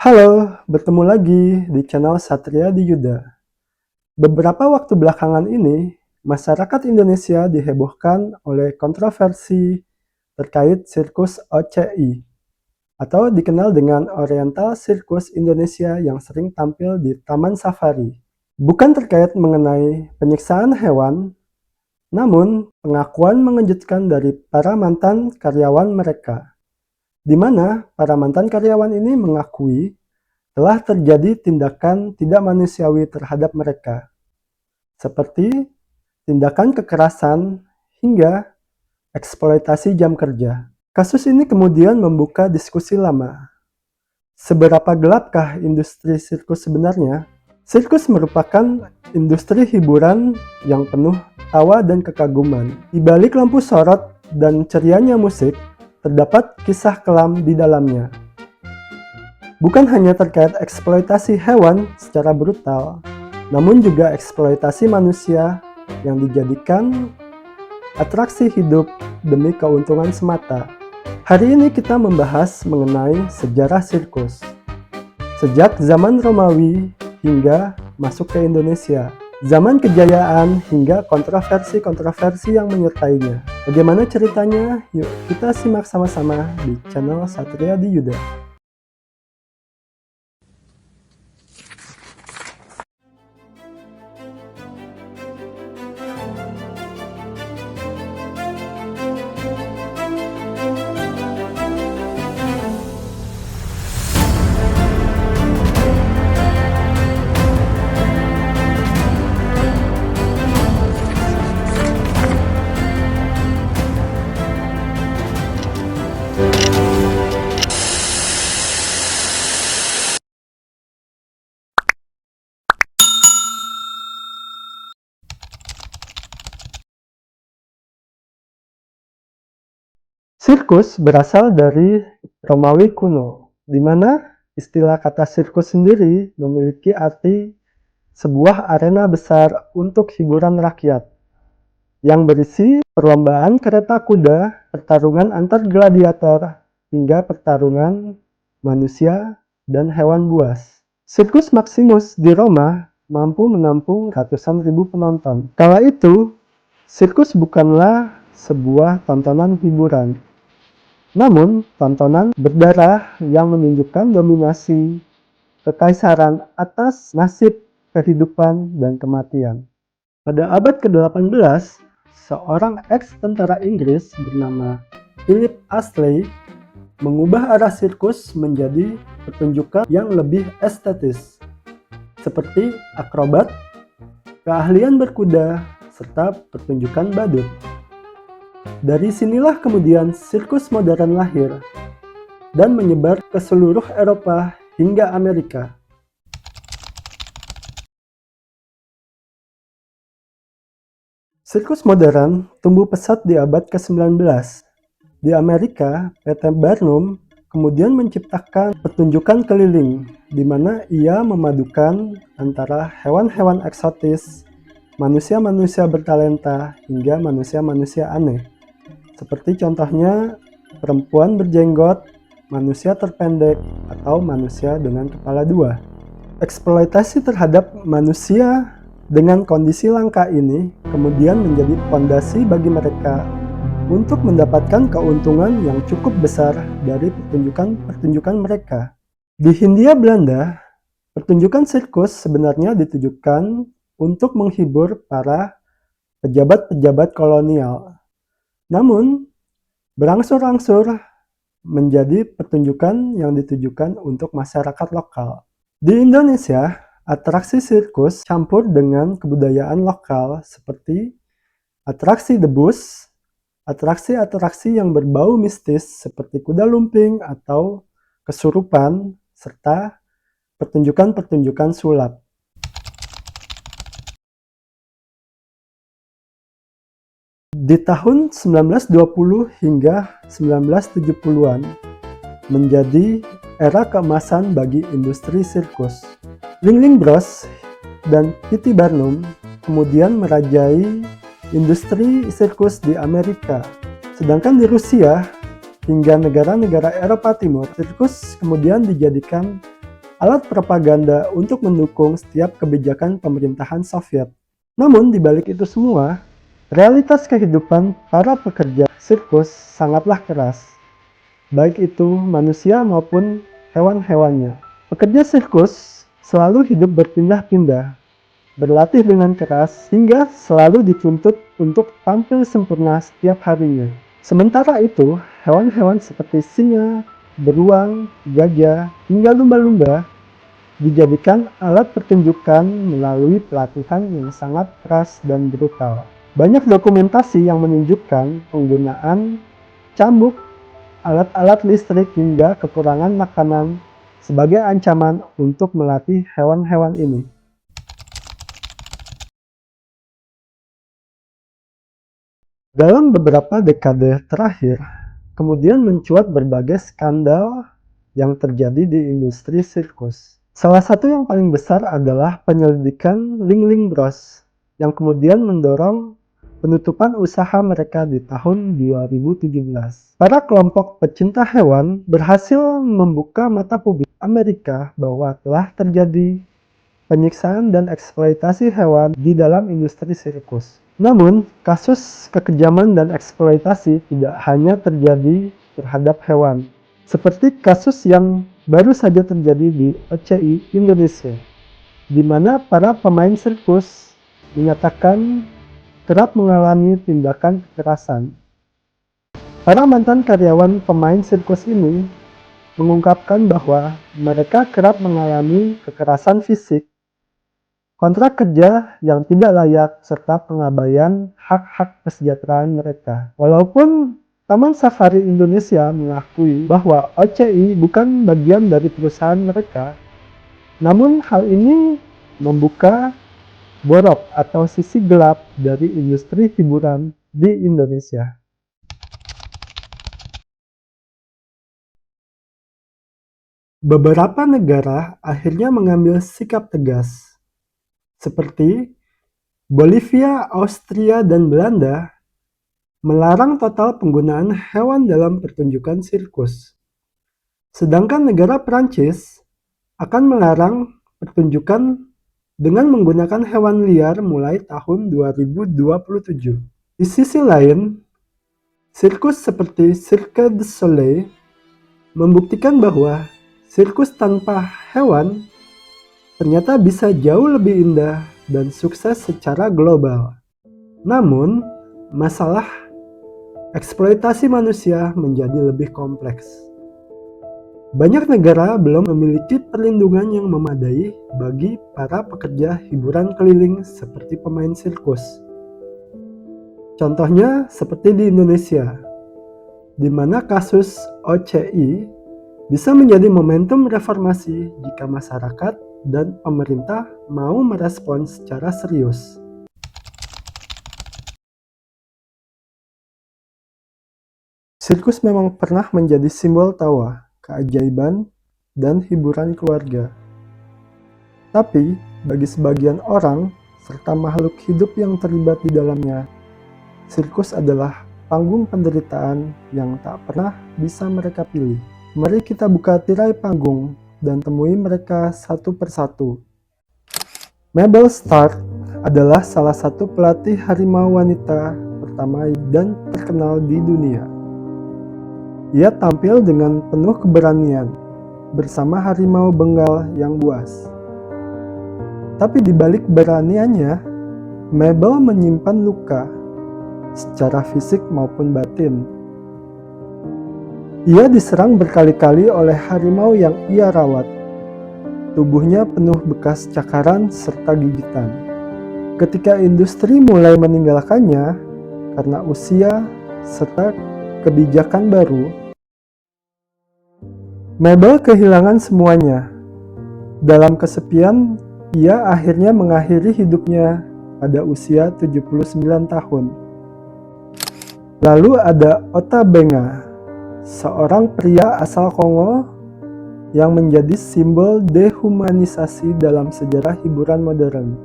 Halo, bertemu lagi di channel Satria di Yuda. Beberapa waktu belakangan ini, masyarakat Indonesia dihebohkan oleh kontroversi terkait sirkus OCI, atau dikenal dengan Oriental Circus Indonesia yang sering tampil di Taman Safari. Bukan terkait mengenai penyiksaan hewan, namun pengakuan mengejutkan dari para mantan karyawan mereka, di mana para mantan karyawan ini mengakui telah terjadi tindakan tidak manusiawi terhadap mereka, seperti tindakan kekerasan hingga eksploitasi jam kerja. Kasus ini kemudian membuka diskusi lama. Seberapa gelapkah industri sirkus sebenarnya? Sirkus merupakan industri hiburan yang penuh tawa dan kekaguman. Di balik lampu sorot dan cerianya musik, terdapat kisah kelam di dalamnya. Bukan hanya terkait eksploitasi hewan secara brutal, namun juga eksploitasi manusia yang dijadikan atraksi hidup demi keuntungan semata. Hari ini kita membahas mengenai sejarah sirkus. Sejak zaman Romawi hingga masuk ke Indonesia, zaman kejayaan hingga kontroversi-kontroversi yang menyertainya. Bagaimana ceritanya? Yuk kita simak sama-sama di channel Satria di Yuda. Sirkus berasal dari Romawi kuno, di mana istilah kata sirkus sendiri memiliki arti sebuah arena besar untuk hiburan rakyat, yang berisi perlombaan kereta kuda, pertarungan antar gladiator, hingga pertarungan manusia dan hewan buas. Sirkus Maximus di Roma mampu menampung ratusan ribu penonton. Kala itu, sirkus bukanlah sebuah tontonan hiburan, namun tontonan berdarah yang menunjukkan dominasi kekaisaran atas nasib, kehidupan, dan kematian. Pada abad ke-18, seorang ex-tentara Inggris bernama Philip Astley mengubah arah sirkus menjadi pertunjukan yang lebih estetis, seperti akrobat, keahlian berkuda, serta pertunjukan badut. Dari sinilah kemudian sirkus modern lahir dan menyebar ke seluruh Eropa hingga Amerika. Sirkus modern tumbuh pesat di abad ke-19. Di Amerika, PT Barnum kemudian menciptakan pertunjukan keliling, di mana ia memadukan antara hewan-hewan eksotis, manusia-manusia bertalenta, hingga manusia-manusia aneh. Seperti contohnya perempuan berjenggot, manusia terpendek, atau manusia dengan kepala dua. Eksploitasi terhadap manusia dengan kondisi langka ini kemudian menjadi fondasi bagi mereka untuk mendapatkan keuntungan yang cukup besar dari pertunjukan mereka. Di Hindia Belanda, pertunjukan sirkus sebenarnya ditujukan untuk menghibur para pejabat-pejabat kolonial. Namun, berangsur-angsur menjadi pertunjukan yang ditujukan untuk masyarakat lokal. Di Indonesia, atraksi sirkus campur dengan kebudayaan lokal seperti atraksi debus, atraksi-atraksi yang berbau mistis seperti kuda lumping atau kesurupan, serta pertunjukan-pertunjukan sulap. Di tahun 1920 hingga 1970-an menjadi era keemasan bagi industri sirkus. Ringling Bros dan P.T. Barnum kemudian merajai industri sirkus di Amerika. Sedangkan di Rusia hingga negara-negara Eropa Timur, sirkus kemudian dijadikan alat propaganda untuk mendukung setiap kebijakan pemerintahan Soviet. Namun di balik itu semua, realitas kehidupan para pekerja sirkus sangatlah keras, baik itu manusia maupun hewan-hewannya. Pekerja sirkus selalu hidup berpindah-pindah, berlatih dengan keras, hingga selalu dituntut untuk tampil sempurna setiap harinya. Sementara itu, hewan-hewan seperti singa, beruang, gajah, hingga lumba-lumba dijadikan alat pertunjukan melalui pelatihan yang sangat keras dan brutal. Banyak dokumentasi yang menunjukkan penggunaan cambuk, alat-alat listrik, hingga kekurangan makanan sebagai ancaman untuk melatih hewan-hewan ini. Dalam beberapa dekade terakhir, kemudian mencuat berbagai skandal yang terjadi di industri sirkus. Salah satu yang paling besar adalah penyelidikan Ling Ling Bros yang kemudian mendorong penutupan usaha mereka di tahun 2017. Para kelompok pecinta hewan berhasil membuka mata publik Amerika bahwa telah terjadi penyiksaan dan eksploitasi hewan di dalam industri sirkus. Namun, kasus kekejaman dan eksploitasi tidak hanya terjadi terhadap hewan, seperti kasus yang baru saja terjadi di OCI Indonesia, di mana para pemain sirkus dinyatakan kerap mengalami tindakan kekerasan. Para mantan karyawan pemain sirkus ini mengungkapkan bahwa mereka kerap mengalami kekerasan fisik, kontrak kerja yang tidak layak, serta pengabaian hak-hak kesejahteraan mereka. Walaupun Taman Safari Indonesia mengakui bahwa OCI bukan bagian dari perusahaan mereka, namun hal ini membuka borok atau sisi gelap dari industri hiburan di Indonesia. Beberapa negara akhirnya mengambil sikap tegas, seperti Bolivia, Austria, dan Belanda melarang total penggunaan hewan dalam pertunjukan sirkus. Sedangkan negara Prancis akan melarang pertunjukan dengan menggunakan hewan liar mulai tahun 2027. Di sisi lain, sirkus seperti Cirque du Soleil membuktikan bahwa sirkus tanpa hewan ternyata bisa jauh lebih indah dan sukses secara global. Namun, masalah eksploitasi manusia menjadi lebih kompleks. Banyak negara belum memiliki perlindungan yang memadai bagi para pekerja hiburan keliling seperti pemain sirkus. Contohnya seperti di Indonesia, di mana kasus OCI bisa menjadi momentum reformasi jika masyarakat dan pemerintah mau merespons secara serius. Sirkus memang pernah menjadi simbol tawa, keajaiban, dan hiburan keluarga. Tapi, bagi sebagian orang, serta makhluk hidup yang terlibat di dalamnya, sirkus adalah panggung penderitaan yang tak pernah bisa mereka pilih. Mari kita buka tirai panggung dan temui mereka satu persatu. Mabel Stark adalah salah satu pelatih harimau wanita pertama dan terkenal di dunia. Ia tampil dengan penuh keberanian bersama harimau Bengal yang buas. Tapi di balik keberaniannya, Mabel menyimpan luka secara fisik maupun batin. Ia diserang berkali-kali oleh harimau yang ia rawat. Tubuhnya penuh bekas cakaran serta gigitan. Ketika industri mulai meninggalkannya karena usia serta kebijakan baru, Mabel kehilangan semuanya. Dalam kesepian, ia akhirnya mengakhiri hidupnya pada usia 79 tahun. Lalu ada Ota Benga, seorang pria asal Kongo yang menjadi simbol dehumanisasi dalam sejarah hiburan modern.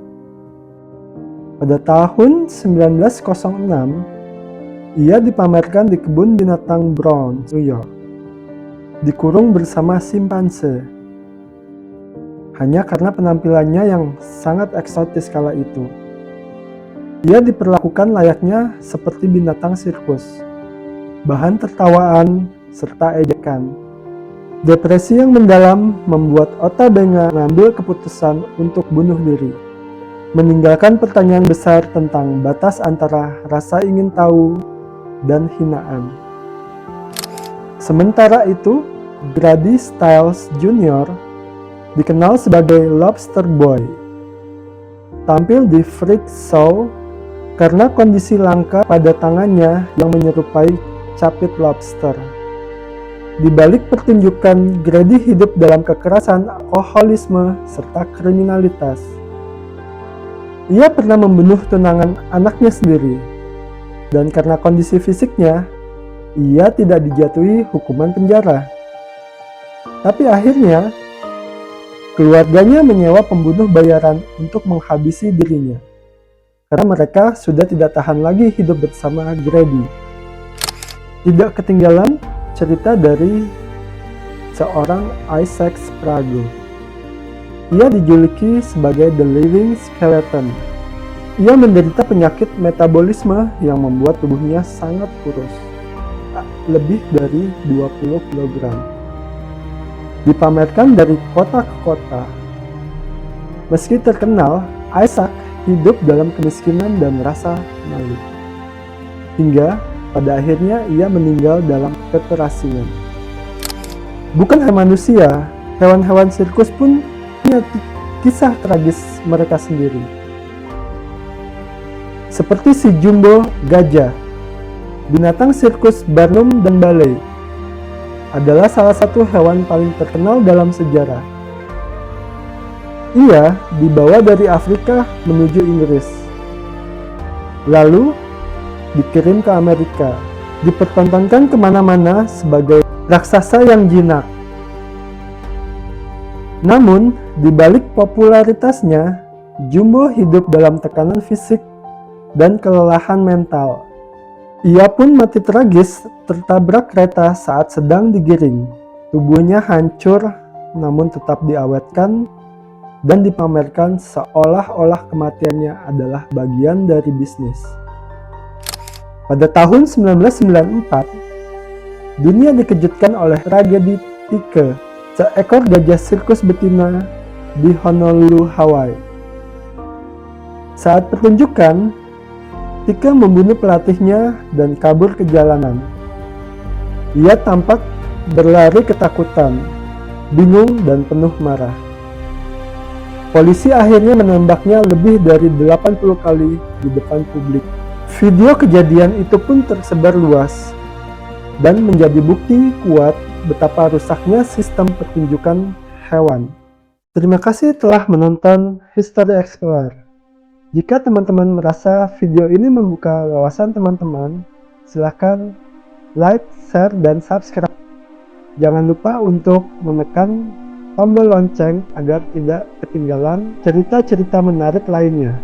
Pada tahun 1906, ia dipamerkan di kebun binatang Bronx, New York, dikurung bersama simpanse. hanya karena penampilannya yang sangat eksotis kala itu. Ia diperlakukan layaknya seperti binatang sirkus, bahan tertawaan serta ejekan. Depresi yang mendalam membuat Otabenga mengambil keputusan untuk bunuh diri, meninggalkan pertanyaan besar tentang batas antara rasa ingin tahu dan hinaan. Sementara itu, Grady Stiles Jr. dikenal sebagai Lobster Boy. Tampil di freak show karena kondisi langka pada tangannya yang menyerupai capit lobster. Di balik pertunjukan, Grady hidup dalam kekerasan, alkoholisme, serta kriminalitas. Ia pernah membunuh tunangan anaknya sendiri, dan karena kondisi fisiknya, ia tidak dijatuhi hukuman penjara. Tapi akhirnya, keluarganya menyewa pembunuh bayaran untuk menghabisi dirinya, karena mereka sudah tidak tahan lagi hidup bersama Grady. Tidak ketinggalan cerita dari seorang Isaac Sprague. Ia dijuluki sebagai The Living Skeleton. Ia menderita penyakit metabolisme yang membuat tubuhnya sangat kurus, lebih dari 20 kg. Dipamerkan dari kota ke kota. Meski terkenal, Isaac hidup dalam kemiskinan dan rasa malu. Hingga pada akhirnya ia meninggal dalam keterasingan. Bukan hanya manusia, hewan-hewan sirkus pun punya kisah tragis mereka sendiri. Seperti si Jumbo gajah, binatang sirkus Barnum dan Bailey, adalah salah satu hewan paling terkenal dalam sejarah. Ia dibawa dari Afrika menuju Inggris, lalu dikirim ke Amerika, dipertontonkan kemana-mana sebagai raksasa yang jinak. Namun, di balik popularitasnya, Jumbo hidup dalam tekanan fisik dan kelelahan mental. Ia pun mati tragis tertabrak kereta saat sedang digiring. Tubuhnya hancur, namun tetap diawetkan dan dipamerkan seolah-olah kematiannya adalah bagian dari bisnis. Pada tahun 1994, dunia dikejutkan oleh tragedi Tike, seekor gajah sirkus betina di Honolulu, Hawaii. Saat pertunjukan, Tike membunuh pelatihnya dan kabur ke jalanan. Ia tampak berlari ketakutan, bingung dan penuh marah. Polisi akhirnya menembaknya lebih dari 80 kali di depan publik. Video kejadian itu pun tersebar luas dan menjadi bukti kuat betapa rusaknya sistem pertunjukan hewan. Terima kasih telah menonton History Explorer. Jika teman-teman merasa video ini membuka wawasan teman-teman, silakan like, share, dan subscribe. Jangan lupa untuk menekan tombol lonceng agar tidak ketinggalan cerita-cerita menarik lainnya.